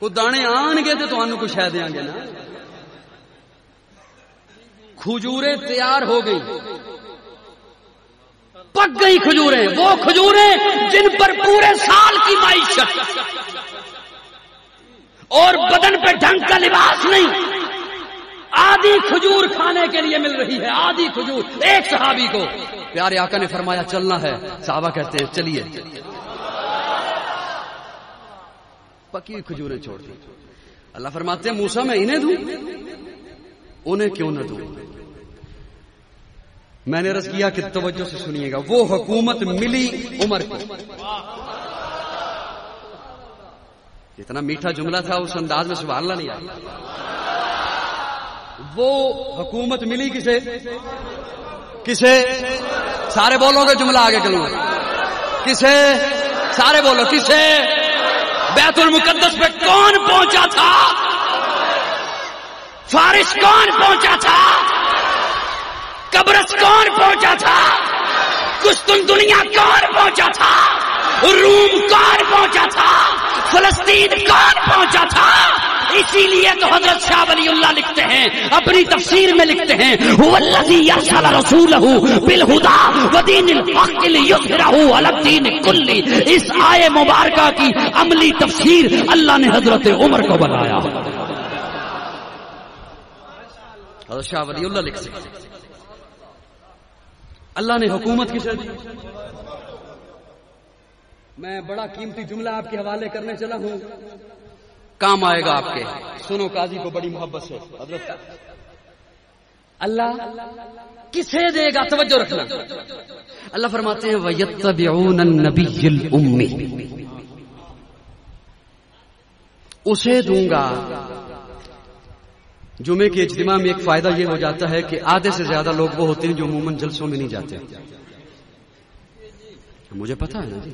کو دانے آن گے تو تمہیں کچھ شاید دیں گے نا۔ کھجوریں تیار ہو گئی، پک گئی کھجوریں، وہ کھجوریں جن پر پورے سال کی معیشت اور بدن پہ ڈھنگ کا لباس نہیں، آدھی کھجور کھانے کے لیے مل رہی ہے، آدھی کھجور۔ ایک صحابی کو پیارے آقا نے فرمایا چلنا ہے، صحابہ کہتے ہیں چلیے، پکی ہوئی کھجوریں چھوڑ دی۔ اللہ فرماتے ہیں موسیٰ میں انہیں دوں، انہیں کیوں نہ دوں؟ میں نے عرض کیا کہ توجہ سے سنیے گا، وہ حکومت ملی عمر کو، اتنا میٹھا جملہ تھا اس انداز میں سبحان اللہ نہیں آیا۔ وہ حکومت ملی کسے؟ کسے؟ سارے بولو گے جملہ آگے چلوں گا، کسے؟ سارے بولو کسے؟ بیت المقدس پہ کون پہنچا تھا؟ فارس کون پہنچا تھا؟ قبرص کون پہنچا تھا؟ قسطنطنیہ کون پہنچا تھا؟ روم کون پہنچا تھا؟ فلسطین کون پہنچا تھا؟ اسی لیے تو حضرت شاہ ولی اللہ لکھتے ہیں اپنی تفسیر میں لکھتے ہیں هو الذی ارسل رسولہ بالہدی ودین الحق لیظہرہ علی الدین کلہ. اس آیے مبارکہ کی عملی تفسیر اللہ نے حضرت عمر کو بنایا. حضرت شاہ ولی اللہ لکھ سکتے ہیں اللہ نے حکومت کسے دی. میں بڑا قیمتی جملہ آپ کے حوالے کرنے چلا ہوں, کام آئے گا آپ کے. سنو, قاضی کو بڑی محبت سے حضرت اللہ کسے دے گا, توجہ رکھنا. اللہ فرماتے ہیں وَيَتَّبِعُونَ النَّبِيَّ الْأُمِّيَّ, اسے دوں گا. جمعے کے اجتماع میں ایک فائدہ یہ ہو جاتا ہے کہ آدھے سے زیادہ لوگ وہ ہوتے ہیں جو عموماً جلسوں میں نہیں جاتے. مجھے پتا ہے نا جی,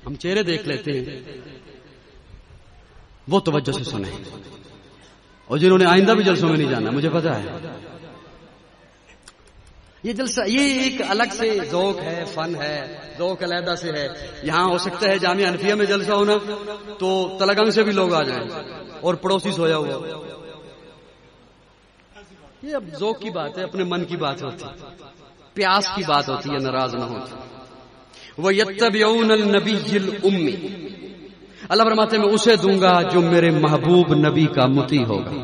ہم چہرے دیکھ لیتے ہیں. وہ توجہ سے سنیں, اور جنہوں نے آئندہ بھی جلسوں میں نہیں جانا مجھے پتا ہے. یہ جلسہ یہ ایک الگ سے ذوق ہے, فن ہے, ذوق علیحدہ سے ہے. یہاں ہو سکتا ہے جامعہ حنفیہ میں جلسہ ہونا تو تلگنگ سے بھی لوگ آ جائیں اور پڑوسی سویا ہوا. یہ اب ذوق کی بات ہے, اپنے من کی بات ہوتی ہے, پیاس کی بات ہوتی ہے, ناراض نہ ہوتی. وَيَتَّبِعُونَ النَّبِيَّ الْأُمِّيَّ, اللہ فرماتے ہیں میں اسے دوں گا جو میرے محبوب نبی کا مطیع ہوگا,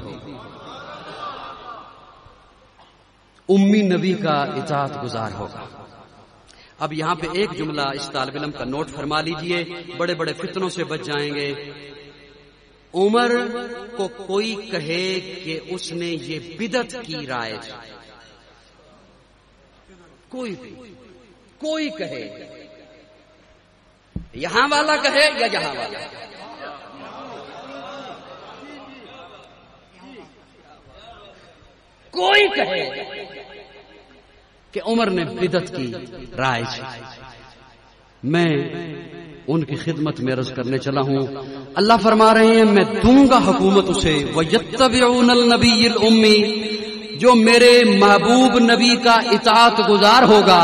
امی نبی کا اطاعت گزار ہوگا. اب یہاں پہ ایک جملہ اس طالب علم کا نوٹ فرما لیجئے, بڑے بڑے فتنوں سے بچ جائیں گے. عمر کو کوئی کہے کہ اس نے یہ بدعت کی رائے, کوئی کہے, یہاں والا کہے یا یہاں والا, کوئی کہے کہ عمر نے بدعت کی رائے, میں ان کی خدمت میں عرض کرنے چلا ہوں. اللہ فرما رہے ہیں میں دوں گا حکومت اسے. وَيَتَّبِعُونَ النَّبِيَّ الْأُمِّيَّ, جو میرے محبوب نبی کا اطاعت گزار ہوگا.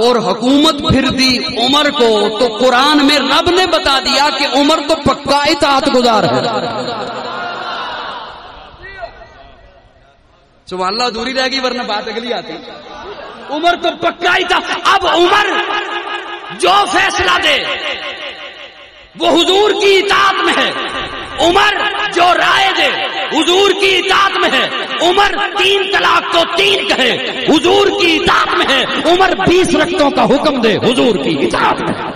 اور حکومت پھر دی عمر کو, تو قرآن میں رب نے بتا دیا کہ عمر تو پکا اطاعت گزار ہے. سبحان اللہ, دوری رہ گئی ورنہ بات اگلی آتی. عمر تو پکا اطاعت. اب عمر جو فیصلہ دے وہ حضور کی اطاعت میں ہے. عمر جو رائے دے حضور کی اطاعت میں ہے. عمر 3 طلاق تو 3 کہے حضور کی اطاعت میں ہے. عمر 20 رکعتوں کا حکم دے حضور کی اطاعت میں ہے.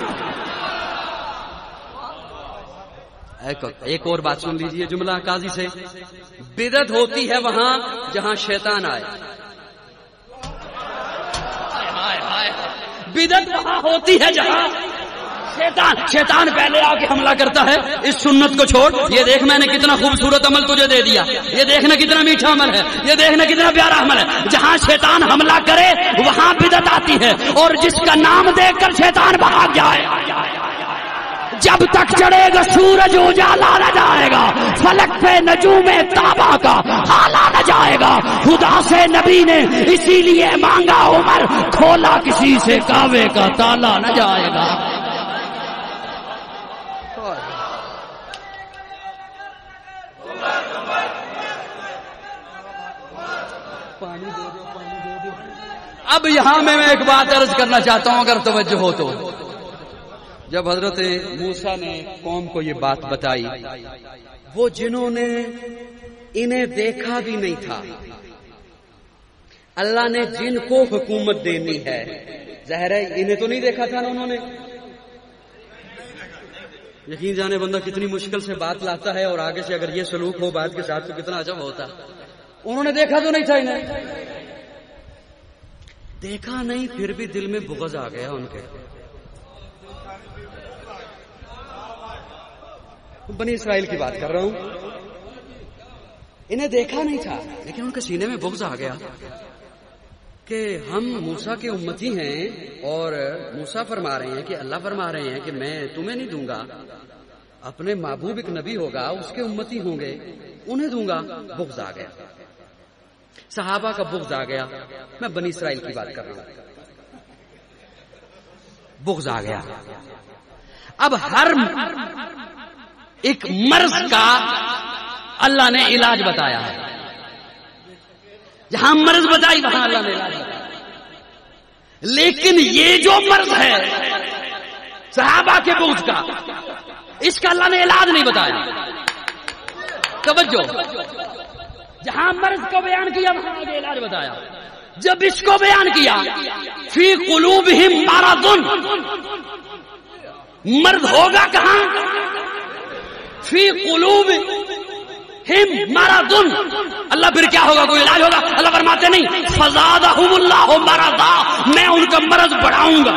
ایک اور بات سن لیجئے جملہ قاضی سے. بدعت ہوتی ہے وہاں جہاں شیطان آئے. بدعت وہاں ہوتی ہے جہاں شیطان پہلے آ کے حملہ کرتا ہے. اس سنت کو چھوڑ, یہ دیکھ میں نے کتنا خوبصورت عمل تجھے دے دیا, یہ دیکھنا کتنا میٹھا عمل ہے, یہ دیکھنا کتنا پیارا عمل ہے. جہاں شیطان حملہ کرے وہاں بدعت آتی ہے. اور جس کا نام دیکھ کر شیطان بھاگ جائے, جب تک چڑھے گا سورج اجالا نہ جائے گا, فلک پہ نجوم تابا کا حالا نہ جائے گا. خدا سے نبی نے اسی لیے مانگا عمر, کھولا کسی سے کعبے کا تالا نہ جائے گا. اب یہاں میں ایک بات عرض کرنا چاہتا ہوں اگر توجہ ہو تو. جب حضرت موسیٰ نے قوم کو یہ بات بتائی, وہ جنہوں نے انہیں دیکھا بھی نہیں تھا, اللہ نے جن کو حکومت دینی ہے, ظاہر ہے انہیں تو نہیں دیکھا تھا نا انہوں نے. یقین جانے بندہ کتنی مشکل سے بات لاتا ہے, اور آگے سے اگر یہ سلوک ہو بات کے ساتھ تو کتنا عجب ہوتا. انہوں نے دیکھا تو نہیں تھا انہیں, دیکھا نہیں, پھر بھی دل میں بغض آ گیا ان کے. بنی اسرائیل کی بات کر رہا ہوں. انہیں دیکھا نہیں تھا لیکن ان کے سینے میں بغض آ گیا کہ ہم موسیٰ کے امتی ہیں, اور موسیٰ فرما رہے ہیں کہ اللہ فرما رہے ہیں کہ میں تمہیں نہیں دوں گا, اپنے محبوب ایک نبی ہوگا اس کے امتی ہوں گے انہیں دوں گا. بغض آ گیا, صحابہ کا بغض آ گیا. میں بنی اسرائیل کی بات کر رہا ہوں. بغض آ گیا. اب ہر ایک مرض کا اللہ نے علاج بتایا ہے، جہاں مرض بتائی وہاں اللہ نے علاج بتایا. لیکن یہ جو مرض ہے صحابہ کے بغض کا، اس کا اللہ نے علاج نہیں بتایا. توجہ، جہاں مرض کو بیان کیا وہاں آگے علاج بتایا. جب اس کو بیان کیا فی قلوبہم مرض، مرض ہوگا کہاں؟ فی قلوبہم مرض. اللہ پھر کیا ہوگا؟ کوئی علاج ہوگا؟ اللہ فرماتے نہیں فزادہم اللہ مرضا، میں ان کا مرض بڑھاؤں گا.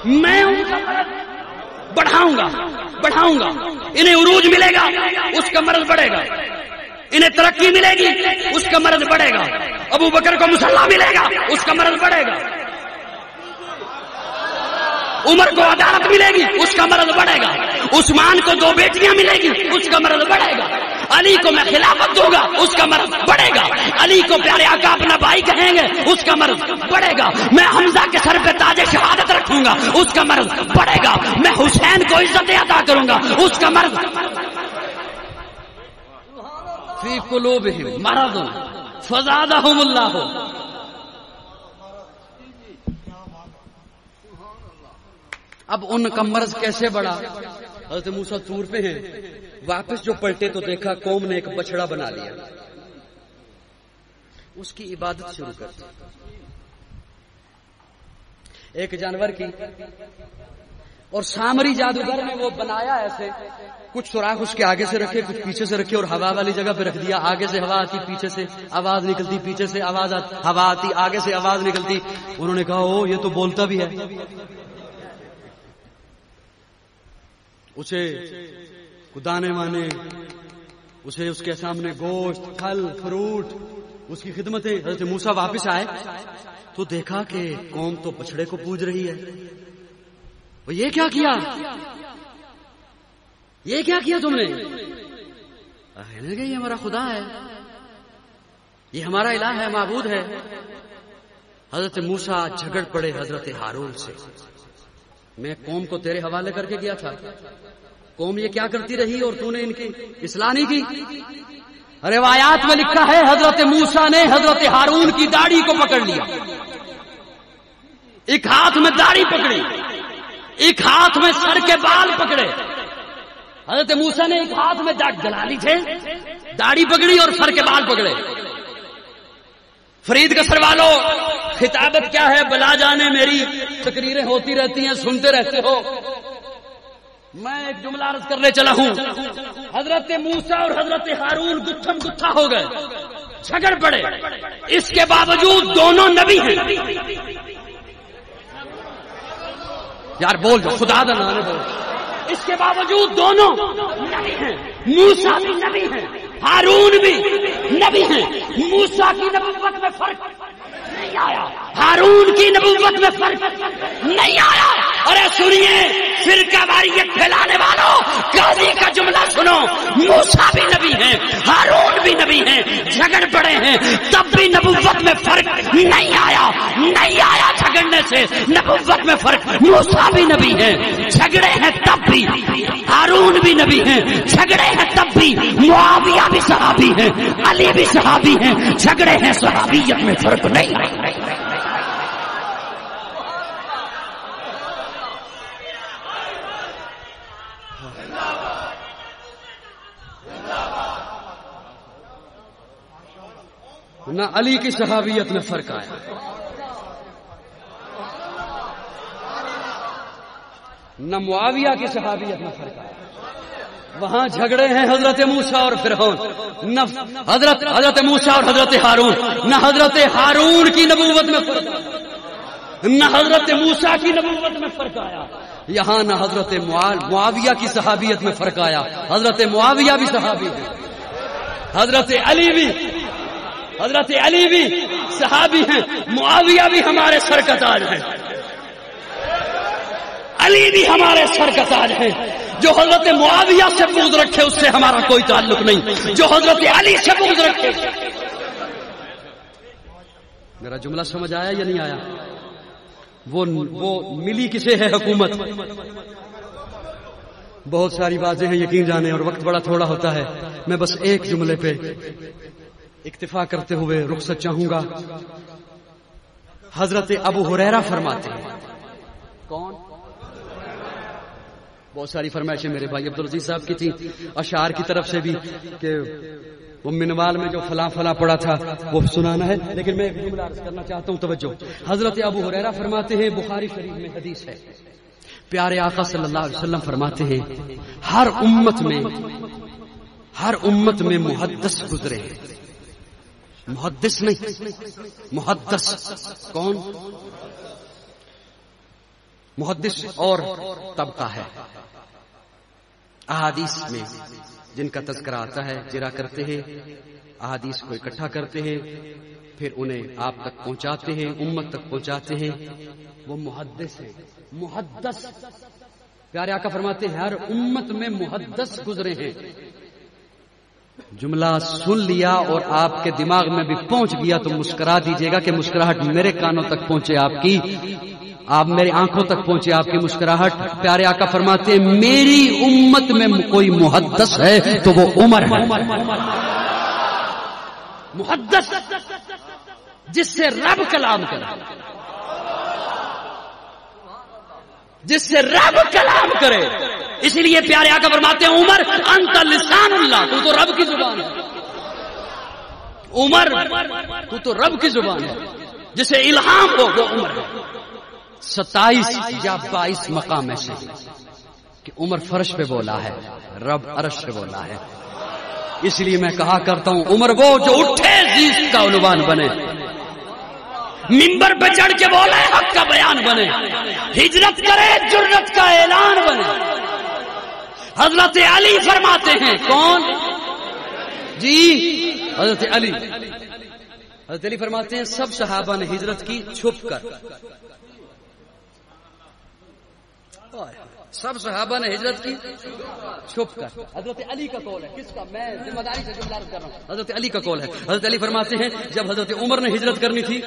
میں ان کا مرض بڑھاؤں گا. انہیں عروج ملے گا اس کا مرض بڑھے گا، انہیں ترقی ملے گی اس کا مرض بڑھے گا، ابو بکر کو مسلح ملے گا اس کا مرض بڑھے گا، عمر کو عدالت ملے گی اس کا مرض بڑھے گا، عثمان کو 2 بیٹیاں ملے گی اس کا مرض بڑھے گا، علی کو میں خلافت دوں گا اس کا مرض بڑھے گا، علی کو پیارے آقا اپنا بھائی کہیں گے اس کا مرض بڑھے گا، میں حمزہ کے سر پہ تاج شہادت رکھوں گا اس کا مرض بڑھے گا، میں حسین کو عزت عطا کروں گا اس کا مرض. فی قلوبہم مرض فزادہم اللہ. اب ان کا مرض کیسے بڑھا؟ حضرت موسیٰ طور پہ ہیں، واپس جو پلٹے تو دیکھا قوم نے ایک بچڑا بنا لیا، اس کی عبادت شروع کر دی، ایک جانور کی. اور سامری جادوگر نے وہ بنایا ایسے، کچھ سوراخ اس کے آگے سے رکھے کچھ پیچھے سے رکھے اور ہوا والی جگہ پہ رکھ دیا. آگے سے ہوا آتی، پیچھے سے آواز نکلتی، پیچھے سے آواز آتی، ہوا آتی، آگے سے آواز نکلتی. انہوں نے کہا او یہ تو بولتا بھی ہے. اسے دانے وانے، اسے اس کے سامنے گوشت، پھل فروٹ، اس کی خدمتیں. حضرت موسیٰ واپس آئے تو دیکھا کہ قوم تو بچڑے کو پوج رہی ہے. وہ یہ کیا کیا تم نے؟ یہ ہمارا خدا ہے، یہ ہمارا الہ ہے، معبود ہے. حضرت موسیٰ جھگڑ پڑے حضرت ہارون سے، میں قوم کو تیرے حوالے کر کے گیا تھا، قوم یہ کیا کرتی رہی اور تو نے ان کی اصلاح نہیں کی. روایات میں لکھا ہے حضرت موسیٰ نے حضرت ہارون کی داڑھی کو پکڑ لیا، ایک ہاتھ میں داڑھی پکڑی، ایک ہاتھ میں سر کے بال پکڑے. حضرت موسیٰ نے ایک ہاتھ میں جلالی تھے، داڑھی پکڑی اور سر کے بال پکڑے. فرید قصر والو، خطابت کیا ہے؟ بلا جانے میری تقریریں ہوتی رہتی ہیں، سنتے رہتے ہو. میں ایک جملہ عرض کرنے چلا ہوں. حضرت موسیٰ اور حضرت ہارون گتھم گتھا ہو گئے، جھگڑ پڑے. اس کے باوجود دونوں نبی ہیں. یار بول جو خدا دا نام بول. اس کے باوجود دونوں نبی ہیں، موسیٰ بھی نبی ہیں، ہارون بھی نبی ہیں. موسیٰ کی نبوت میں فرق نہیں آیا، ہارون کی نبوت میں فرق نہیں آیا. ارے سنیے فرقہ واریت پھیلانے والوں، قاضی کا جملہ سنو. موسیٰ بھی نبی ہیں، ہارون بھی نبی ہیں، جھگڑ پڑے ہیں تب بھی نبوت میں فرق نہیں آیا جھگڑنے سے نبوت میں فرق. موسیٰ بھی نبی ہیں، جھگڑے ہیں تب بھی. ہارون بھی نبی ہیں، جھگڑے ہیں تب بھی. معاویہ بھی صحابی ہیں، علی بھی صحابی ہیں، جھگڑے ہیں صحابیت میں فرق نہیں. نہ علی کی صحابیت میں فرق آیا، نہ معاویہ کی صحابیت میں فرق آیا. وہاں جھگڑے ہیں حضرت موسیٰ اور فرعون، نہ حضرت موسیٰ اور حضرت ہارون. نہ حضرت ہارون کی نبوت میں فرق آیا، نہ حضرت موسیٰ کی نبوت میں فرق آیا. یہاں نہ حضرت معاویہ کی صحابیت میں فرق آیا. حضرت معاویہ بھی صحابی ہیں، حضرت علی بھی صحابی ہیں. معاویہ بھی ہمارے سر کا تاج ہیں، علی بھی ہمارے سر کا تاج ہیں. جو حضرت معاویہ سے بغض رکھے اس سے ہمارا کوئی تعلق نہیں، جو حضرت علی سے بغض رکھے. میرا جملہ سمجھ آیا یا نہیں آیا؟ وہ ملی کسے ہے حکومت؟
بہت ساری باتیں ہیں یقین جانے اور وقت بڑا تھوڑا ہوتا ہے. میں بس ایک جملے پہ اکتفا کرتے ہوئے رخصت چاہوں گا. حضرت ابو ہریرہ فرماتے ہیں. کون؟ بہت ساری فرمائشیں میرے بھائی عبدالعزیز صاحب کی تھی، اشعار کی طرف سے بھی کہ وہ منوال میں جو فلاں فلاں پڑا تھا وہ سنانا ہے، لیکن میں ایک جملہ عرض کرنا چاہتا ہوں، توجہ. حضرت ابو ہریرہ فرماتے ہیں، بخاری شریف میں حدیث ہے، پیارے آقا صلی اللہ علیہ وسلم فرماتے ہیں ہر امت میں محدث گزرے ہیں. محدث نہیں، محدث. کون؟ محدث اور طبقہ ہے. احادیث میں جن کا تذکرہ آتا ہے جرا کرتے ہیں، احادیث کو اکٹھا کرتے ہیں، پھر انہیں آپ تک پہنچاتے ہیں، امت تک پہنچاتے ہیں، وہ محدث ہیں. محدث پیارے آقا فرماتے ہیں ہر امت میں محدث گزرے ہیں. جملہ سن لیا اور آپ کے دماغ میں بھی پہنچ گیا تو مسکرا دیجیے گا کہ مسکراہٹ میرے کانوں تک پہنچے آپ کی، آپ میری آنکھوں تک پہنچے آپ کی مسکراہٹ. پیارے آقا فرماتے ہیں میری امت میں کوئی محدث ہے تو وہ عمر ہے. محدث جس سے رب کلام کرے، جس سے رب کلام کرے. اس لیے پیارے آقا فرماتے ہیں عمر انت لسان اللہ، تو رب کی زبان ہے. عمر تو رب کی زبان ہے، جسے الہام ہو وہ عمر ہے. 27 یا 22 مقام ایسے کہ عمر فرش پہ بولا ہے، رب عرش پہ بولا ہے. اس لیے میں کہا کرتا ہوں عمر وہ جو اٹھے عزیز کا عنوان بنے، منبر پہ چڑھ کے بولے حق کا بیان بنے، ہجرت کرے جرت کا اعلان بنے. حضرت علی فرماتے ہیں. کون جی؟ حضرت علی. حضرت علی فرماتے ہیں سب صحابہ نے ہجرت کی چھپ کر. سب صحابہ نے ہجرت کی چھپ کر. حضرت علی کا قول ہے. کس کا؟ میں ذمہ داری سے جملہ عرض کر رہا ہوں. حضرت علی کا قول ہے. حضرت علی فرماتے ہیں جب حضرت عمر نے ہجرت کرنی تھی،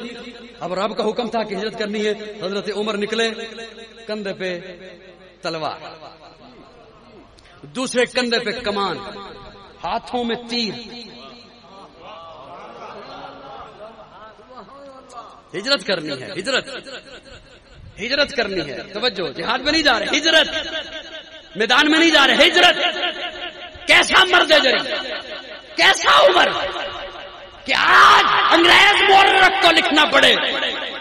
اب رب کا حکم تھا کہ ہجرت کرنی ہے، حضرت عمر نکلے، کندھے پہ تلوار، دوسرے کندھے پہ کمان، ہاتھوں میں تیر. ہجرت کرنی ہے، ہجرت کرنی ہے. توجہ، جہاد میں نہیں جا رہے، ہجرت. میدان میں نہیں جا رہے، ہجرت. کیسا مرد جری، کیسا عمر کہ آج انگریز مورخ کو لکھنا پڑے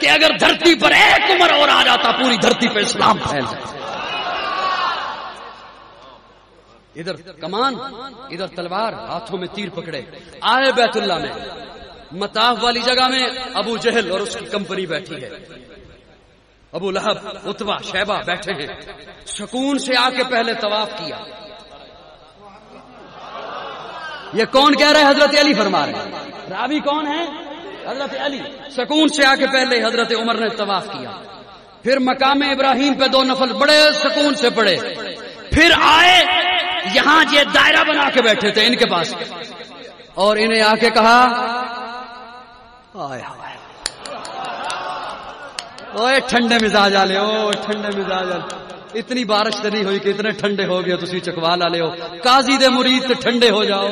کہ اگر دھرتی پر ایک عمر اور آ جاتا پوری دھرتی پہ اسلام پھیل جاتا. ادھر کمان، ادھر تلوار، ہاتھوں میں تیر پکڑے. آئے بیت اللہ میں، مطاف والی جگہ میں ابو جہل اور اس کی کمپنی بیٹھی ہے. ابو لہب، عتبہ، شیبہ بیٹھے ہیں. سکون سے آ کے پہلے طواف کیا. یہ کون کہہ رہے ہیں؟ حضرت علی فرما رہے ہیں. راوی کون ہے؟ حضرت علی. سکون سے آ کے پہلے حضرت عمر نے طواف کیا. پھر مقام ابراہیم پہ 2 نفل بڑے سکون سے پڑے. پھر آئے یہاں یہ دائرہ بنا کے بیٹھے تھے ان کے پاس، اور انہیں آ کے کہا اوے ٹھنڈے مزاج والے، او ٹھنڈے مزاج والے، اتنی بارش تو نہیں ہوئی کہ اتنے ٹھنڈے ہو گئے تسی چکوال والے ہو. قاضی دے مرید تے ٹھنڈے ہو جاؤ.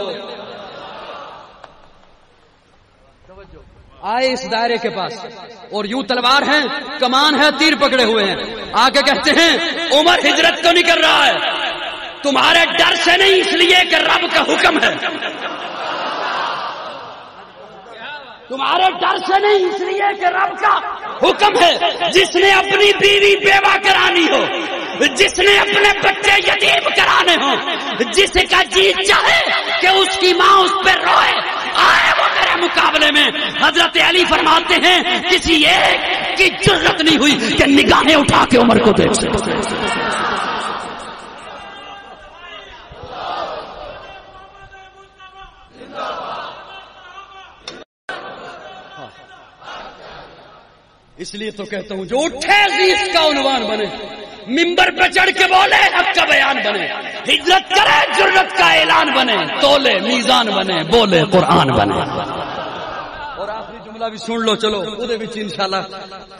آئے اس دائرے کے پاس اور یوں تلوار ہے، کمان ہے، تیر پکڑے ہوئے ہیں. آگے کہتے ہیں عمر ہجرت تو نہیں کر رہا ہے، تمہارے ڈر سے نہیں، اس لیے کہ رب کا حکم ہے. تمہارے ڈر سے نہیں، اس لیے کہ رب کا حکم ہے. جس نے اپنی بیوی بیوہ کرانی ہو، جس نے اپنے بچے یتیم کرانے ہوں، جس کا جی چاہے کہ اس کی ماں اس پہ روئے، آئے وہ میرے مقابلے میں. حضرت علی فرماتے ہیں کسی ایک کی جرت نہیں ہوئی کہ نگاہیں اٹھا کے عمر کو دیکھ سکتے. اس لیے تو کہتا ہوں جو اٹھے عزیز کا عنوان بنے، منبر پہ چڑھ کے بولے حق کا بیان بنے، ہجرت کرے جرت کا اعلان بنے، تولے میزان بنے، بولے قرآن بنے. اور آخری جملہ جملہ بھی سن لو چلو اودے وچ انشاءاللہ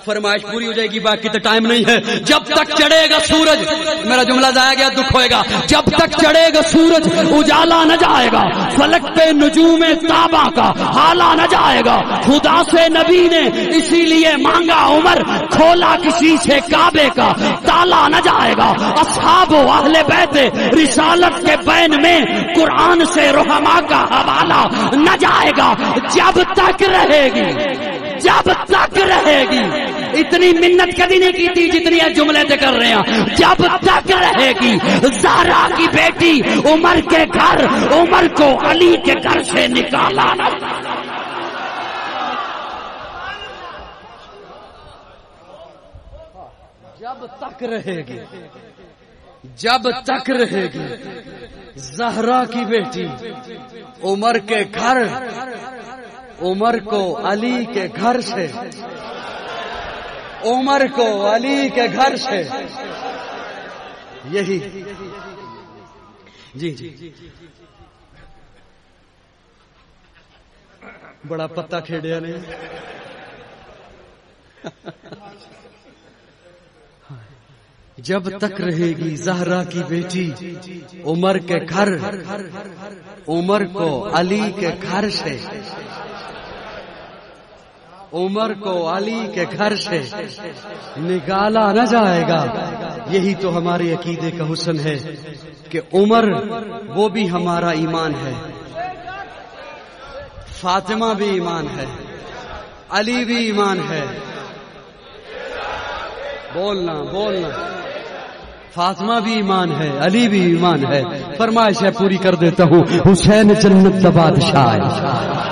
فرمائش پوری ہو جائے گی، باقی تو ٹائم نہیں ہے. جب تک چڑھے گا سورج، میرا جملہ ضائع گیا دکھ ہوئے گا، جب تک چڑھے گا سورج اجالا نہ جائے گا، فلک پہ نجوم تابا کا حالا نہ جائے گا. خدا سے نبی نے اسی لیے مانگا عمر، کھولا کسی سے کعبے کا تالا نہ جائے گا. اصحاب و اہل بیت رسالت کے بین میں قرآن سے رحما کا حوالہ نہ جائے گا. جب تک رہے گی، جب تک رہے گی، اتنی منت کبھی نہیں کی تھی جتنی جملے تے کر رہے ہیں. جب تک رہے گی زہرا کی بیٹی عمر کے گھر، عمر کو علی کے گھر سے نکالا نہ. جب تک رہے گی، جب تک رہے گی زہرا کی بیٹی عمر کے گھر، عمر کو علی کے گھر سے، عمر کو علی کے گھر سے. یہی جی بڑا پتا کھیڑیا نے. جب تک رہے گی زہرا کی بیٹی عمر کے گھر، عمر کو علی کے گھر سے، عمر کو علی کے گھر سے نکالا نہ جائے گا. یہی تو ہمارے عقیدے کا حسن ہے کہ عمر وہ بھی ہمارا ایمان ہے، فاطمہ بھی ایمان ہے، علی بھی ایمان ہے. بولنا بولنا، فاطمہ بھی ایمان ہے، علی بھی ایمان ہے. فرمائش ہے پوری کر دیتا ہوں. حسین جنت دا بادشاہ ہے،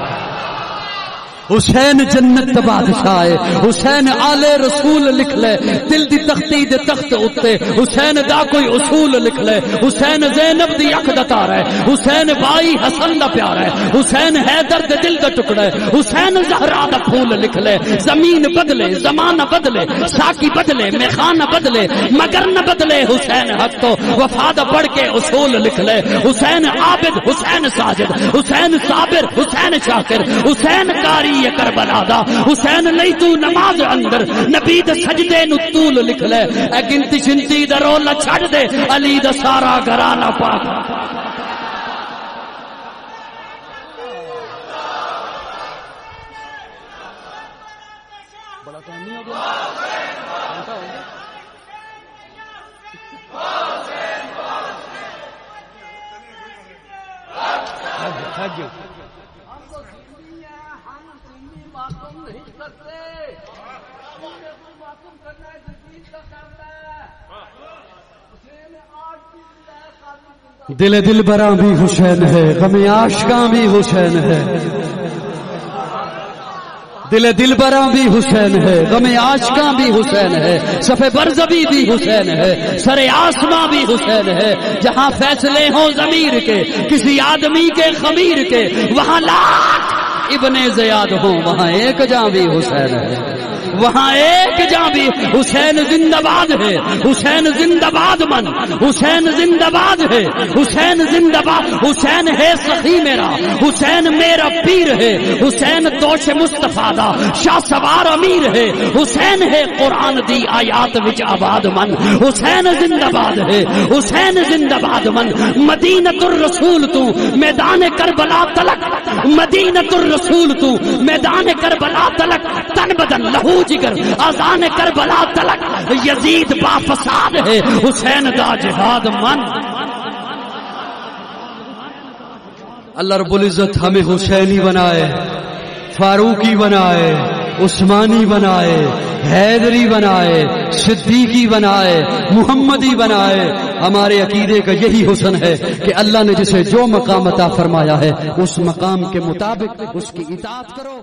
حسین جنت دا بادشاہ ہے. حسین آل رسول لکھ لے دل دی تختی دے تخت اتے، حسین دا کوئی اصول لکھ لے. حسین زینب دی اکھ دا تارا ہے، حسین بھائی حسن دا پیارا ہے، حسین حیدر دے دل دا ٹکڑا ہے. حسین زہرا دا پھول لکھ لے. زمین بدلے، زمانہ بدلے، ساقی بدلے، میخانہ بدلے، مگر نہ بدلے حسین حق تو. وفا دا پڑھ کے اصول لکھ لے. حسین عابد، حسین ساجد، حسین صابر، حسین شاکر، حسین قاری کربلا دا. حسین نہیں تو نماز اندر نبی دے سجدے نو طول لکھ لے. اے گنتی شنتی دا رولا چھڑ دے، علی دا سارا گھرانہ پاک. بڑا ٹائم نہیں ہو گیا. Thank you.
دل دل براں بھی حسین ہے، غم عاشقاں بھی حسین ہے. دل دل براں بھی حسین ہے، غم عاشقاں بھی حسین ہے. صف برزبی بھی حسین ہے، سر آسماں بھی حسین ہے. جہاں فیصلے ہوں ضمیر کے کسی آدمی کے خمیر کے، وہاں لاکھ ابن زیاد ہوں، وہاں ایک جاں بھی حسین ہے، وہاں ایک جاں بھی. حسین زندہ باد ہے، حسین زندہ باد من، حسین زندہ باد ہے، حسین زندہ باد. حسین ہے سخی میرا، حسین میرا پیر ہے. حسین توش مصطفیٰ دا شاہ سوار امیر ہے. حسین ہے قرآن دی آیات وچ آباد من. حسین زندہ باد ہے، حسین زندہ باد من. مدینۃ الرسول تو میدان کربلا تلک، مدینۃ الرسول تو میدان کربلا تلک. تن بدن لہو جگر آزان کربلا تلک. یزید با فساد ہے، حسین دا جہاد من.
اللہ رب العزت ہمیں حسینی بنائے، فاروقی بنائے، عثمانی بنائے، حیدری بنائے، صدیقی بنائے، محمدی بنائے. ہمارے عقیدے کا یہی حسن ہے کہ اللہ نے جسے جو مقام عطا فرمایا ہے اس مقام کے مطابق اس کی اطاعت کرو.